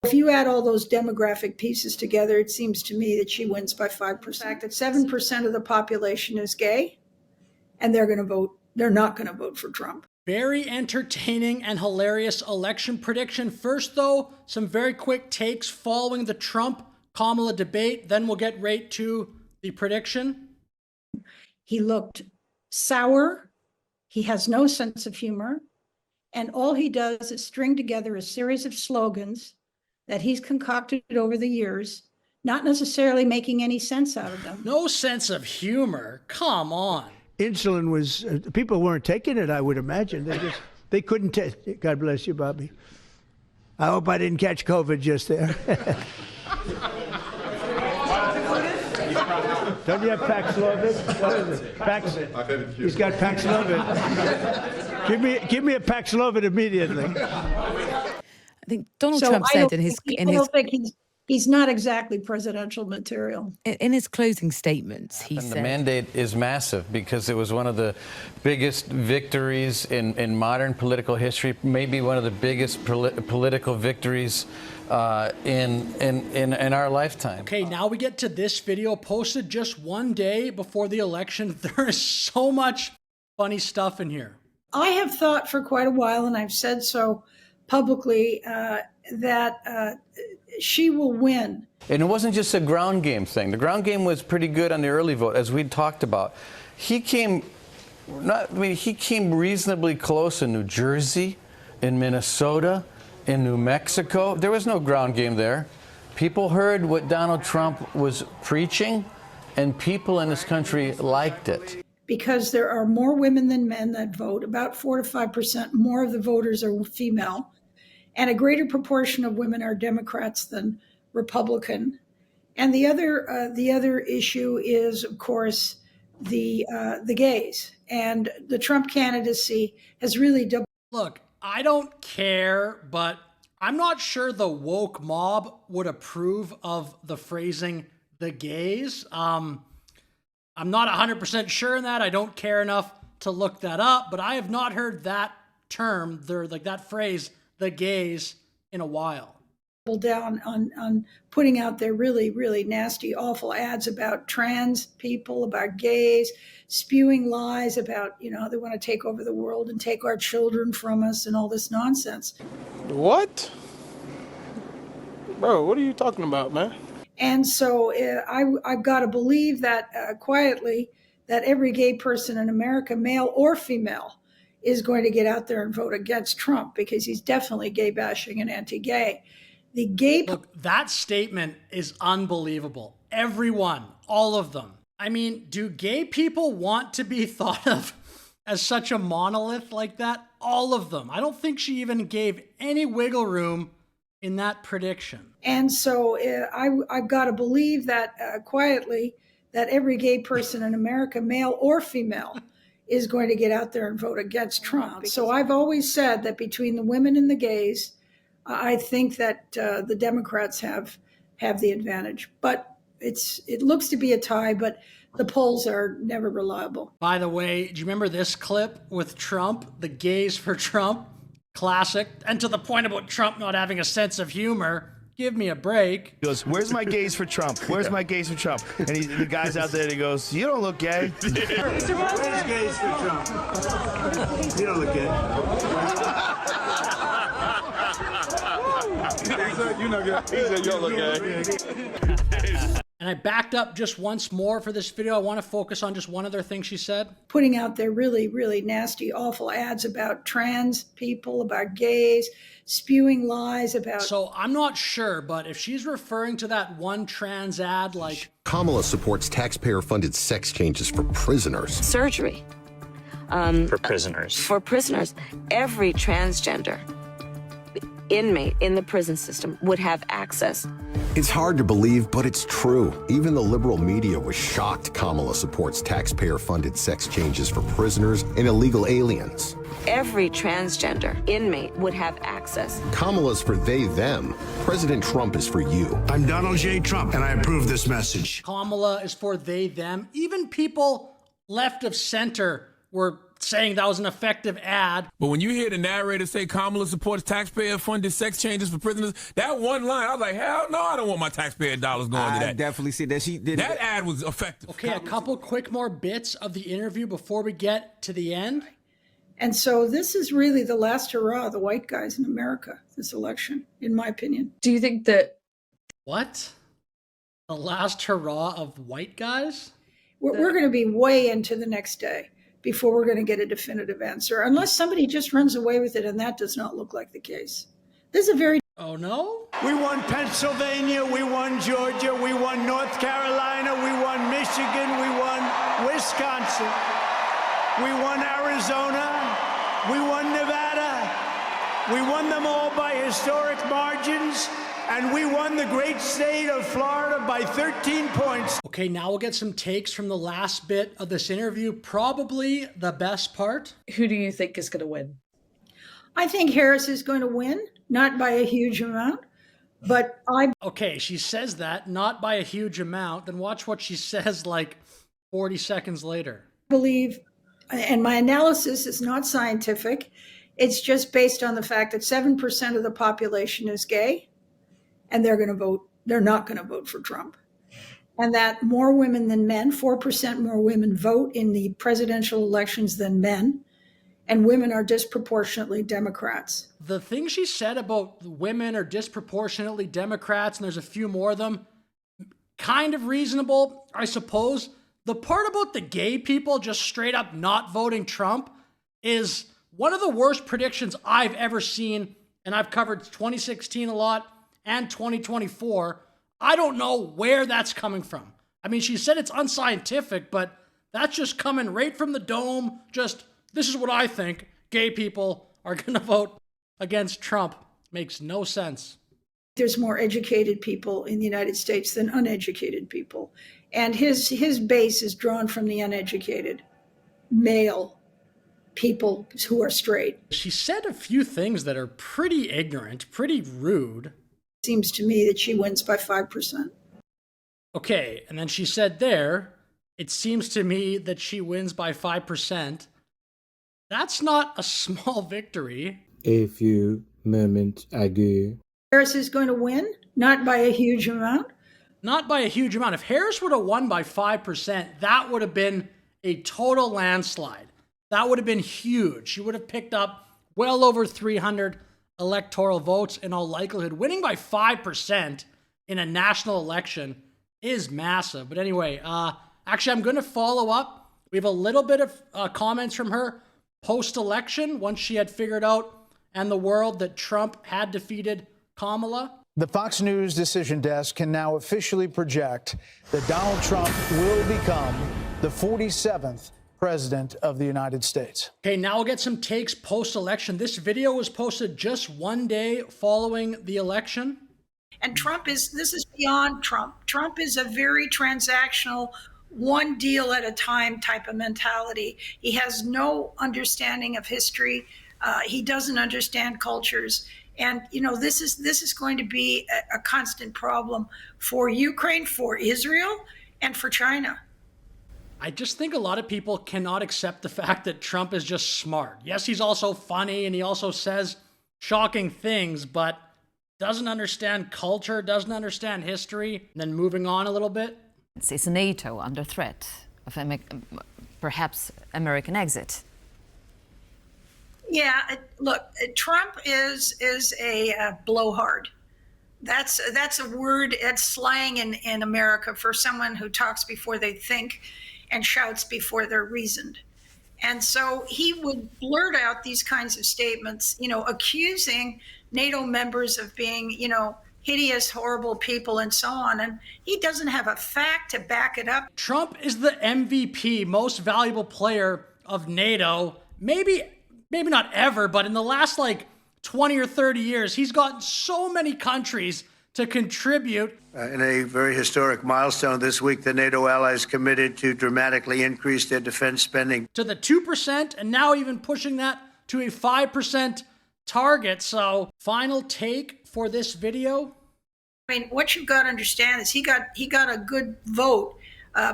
If you add all those demographic pieces together, it seems to me that she wins by 5%. The fact that 7% of the population is gay, and they're not going to vote for Trump. Very entertaining and hilarious election prediction. First, though, some very quick takes following the Trump-Kamala debate. Then we'll get right to the prediction. He looked sour. He has no sense of humor. And all he does is string together a series of slogans that he's concocted over the years, not necessarily making any sense out of them. No sense of humor? Come on. Insulin was, people weren't taking it, I would imagine. They couldn't take it. God bless you, Bobby. I hope I didn't catch COVID just there. Don't you have Paxlovid? What is it? He's got Paxlovid. Give me a Paxlovid immediately. I think Donald Trump said in his he's not exactly presidential material. In his closing statements, he said the mandate is massive because it was one of the biggest victories in modern political history, maybe one of the biggest political victories in our lifetime. Okay, now we get to this video posted just one day before the election. There is so much funny stuff in here. I have thought for quite a while, and I've said so publicly, that she will win. And it wasn't just a ground game thing. The ground game was pretty good on the early vote, as we talked about. He came reasonably close in New Jersey, in Minnesota, in New Mexico. There was no ground game there. People heard what Donald Trump was preaching, and people in this country liked it. Because there are more women than men that vote, about 4 to 5% more of the voters are female, and a greater proportion of women are Democrats than Republican. And the other issue is, of course, the gays. And the Trump candidacy has really doubled. Look, I don't care, but I'm not sure the woke mob would approve of the phrasing "the gays." I'm not 100% sure in that. I don't care enough to look that up, but I have not heard that term, that phrase, "the gays," in a while. Down on putting out their really, really nasty, awful ads about trans people, about gays, spewing lies about, they want to take over the world and take our children from us and all this nonsense. What? Bro, what are you talking about, man? And so I've got to believe that quietly that every gay person in America, male or female, is going to get out there and vote against Trump because he's definitely gay bashing and anti-gay. Look, that statement is unbelievable. Everyone, all of them. I mean, do gay people want to be thought of as such a monolith like that? All of them. I don't think she even gave any wiggle room in that prediction. And so I've got to believe that quietly that every gay person in America, male or female, is going to get out there and vote against Trump. So I've always said that between the women and the gays, I think that the Democrats have the advantage. But it looks to be a tie, but the polls are never reliable. By the way, do you remember this clip with Trump, the gays for Trump? Classic. And to the point about Trump not having a sense of humor, give me a break. He goes, "Where's my gays for Trump? Where's my gays for Trump?" And the guy's out there, and he goes, "You don't look gay." Where's gays for Trump? You don't look gay. You know, he said you don't look gay. And I backed up just once more for this video. I want to focus on just one other thing she said. Putting out their really, really nasty, awful ads about trans people, about gays, spewing lies about... So I'm not sure, but if she's referring to that one trans ad, like... Kamala supports taxpayer-funded sex changes for prisoners. Surgery. For prisoners. For prisoners. Every transgender inmate in the prison system would have access. It's hard to believe, but it's true. Even the liberal media was shocked Kamala supports taxpayer-funded sex changes for prisoners and illegal aliens. Every transgender inmate would have access. Kamala's for they, them. President Trump is for you. I'm Donald J. Trump, and I approve this message. Kamala is for they, them. Even people left of center were saying that was an effective ad. But when you hear the narrator say Kamala supports taxpayer-funded sex changes for prisoners, that one line, I was like, hell no, I don't want my taxpayer dollars going to that. I definitely see that she did. That ad was effective. Okay, a couple quick more bits of the interview before we get to the end. And so this is really the last hurrah of the white guys in America, this election, in my opinion. Do you think that... What? The last hurrah of white guys? We're going to be way into the next day before we're going to get a definitive answer, unless somebody just runs away with it, and that does not look like the case. This is a very... Oh, no? We won Pennsylvania, we won Georgia, we won North Carolina, we won Michigan, we won Wisconsin, we won Arizona, we won Nevada. We won them all by historic margins, and we won the great state of Florida by 13 points. Okay, now we'll get some takes from the last bit of this interview, probably the best part. Who do you think is going to win? I think Harris is going to win, not by a huge amount, but I... Okay, she says that, not by a huge amount. Then watch what she says like 40 seconds later. believe, and my analysis is not scientific, it's just based on the fact that 7% of the population is gay, and they're not going to vote for Trump. And that more women than men, 4% more women vote in the presidential elections than men, and women are disproportionately Democrats. The thing she said about women are disproportionately Democrats, and there's a few more of them, kind of reasonable, I suppose. The part about the gay people just straight up not voting Trump is one of the worst predictions I've ever seen, and I've covered 2016 a lot and 2024. I don't know where that's coming from. I mean, she said it's unscientific, but that's just coming right from the dome. Just, this is what I think. Gay people are going to vote against Trump. Makes no sense. There's more educated people in the United States than uneducated people. And his base is drawn from the uneducated male people who are straight. She said a few things that are pretty ignorant, pretty rude. Seems to me that she wins by 5%. Okay, and then she said there, it seems to me that she wins by 5%. That's not a small victory. A few moments ago. Harris is going to win, not by a huge amount. Not by a huge amount. If Harris would have won by 5%, that would have been a total landslide. That would have been huge. She would have picked up well over 300 electoral votes in all likelihood. Winning by 5% in a national election is massive. But anyway, actually, I'm going to follow up. We have a little bit of comments from her post-election once she had figured out and the world that Trump had defeated Kamala. The Fox News decision desk can now officially project that Donald Trump will become the 47th president of the United States. Okay, now we'll get some takes post-election. This video was posted just one day following the election. And this is beyond Trump. Trump is a very transactional, one deal at a time type of mentality. He has no understanding of history. He doesn't understand cultures. And, this is going to be a constant problem for Ukraine, for Israel, and for China. I just think a lot of people cannot accept the fact that Trump is just smart. Yes, he's also funny and he also says shocking things, but doesn't understand culture, doesn't understand history. And then moving on a little bit. Is NATO under threat of perhaps American exit? Yeah, look, Trump is a blowhard. That's a word, it's slang in America for someone who talks before they think and shouts before they're reasoned. And so he would blurt out these kinds of statements, accusing NATO members of being, hideous, horrible people and so on. And he doesn't have a fact to back it up. Trump is the MVP, most valuable player of NATO. Maybe not ever, but in the last 20 or 30 years, he's gotten so many countries to contribute. In a very historic milestone this week, the NATO allies committed to dramatically increase their defense spending to the 2%, and now even pushing that to a 5% target. So, final take for this video. I mean, what you've got to understand is he got a good vote,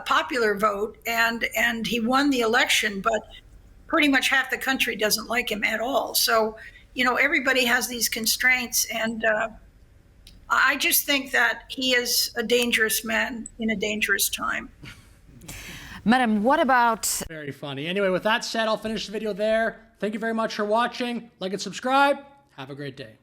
popular vote, and he won the election, but pretty much half the country doesn't like him at all. So, everybody has these constraints, and I just think that he is a dangerous man in a dangerous time. Madam, what about... Very funny. Anyway, with that said, I'll finish the video there. Thank you very much for watching. Like and subscribe. Have a great day.